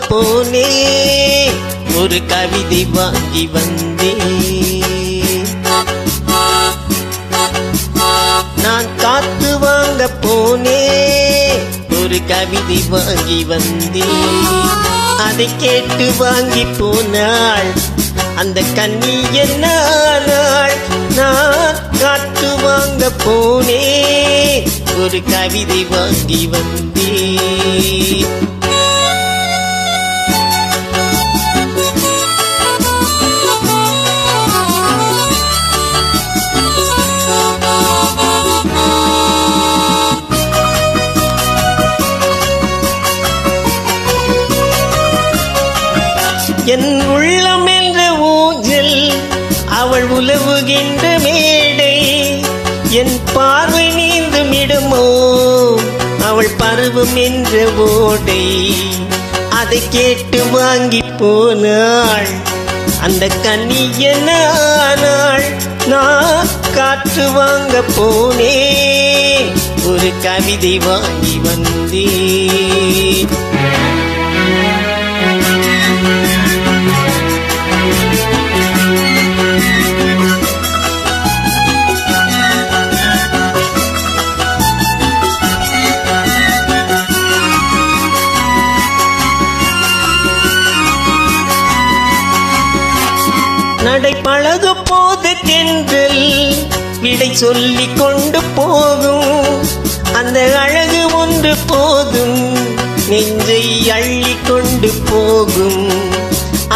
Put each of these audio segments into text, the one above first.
போனே ஒரு கவிதை வாங்கி வந்தே. நான் காத்து வாங்க போனே ஒரு கவிதை வாங்கி வந்தே. அதை கேட்டு வாங்கி போனாள் அந்த கன்னி என்னாள். நான் காத்து வாங்க போனே ஒரு கவிதை வாங்கி வந்தே. என் உள்ளம் என்ற ஊஞ்சல் அவள் உலவுகின்ற மேடை. என் பார்வை நீந்தும் இடமோ அவள் பருவம் என்ற ஓடை. அதை கேட்டு வாங்கி போனாள் அந்த கன்னி என்னாள். நான் காற்று வாங்க போனே ஒரு கவிதை வாங்கி வந்தே. நடை பழகு போது தென்றல் விடை சொல்லிக் கொண்டு போகும். அந்த அழகு ஒன்று போதும் நெஞ்சை அள்ளி கொண்டு போகும்.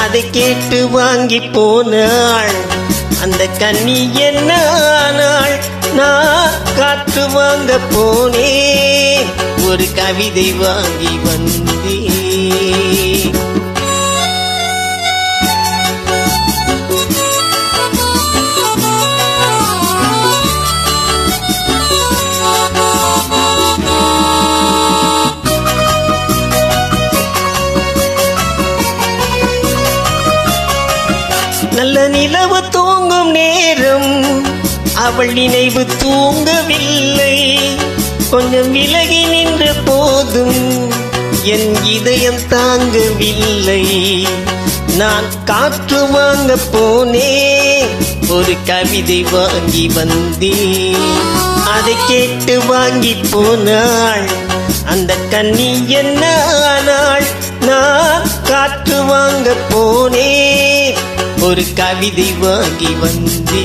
அதை கேட்டு வாங்கி போனாள் அந்த கன்னி என்னாள். நான் காற்று வாங்க போனே ஒரு கவிதை வாங்கி வந்தே. நல்ல நிலவு தூங்கும் நேரம் அவள் நினைவு தூங்கவில்லை. கொஞ்சம் விலகி நின்ற போதும் என் இதயம் தாங்கவில்லை. நான் காற்று வாங்க போனே ஒரு கவிதை வாங்கி வந்தே. அதை கேட்டு வாங்கி போனாள் அந்த கன்னி என்னாள். நான் காற்று வாங்க போனே ஒரு கவிதை வாங்கி வந்தே.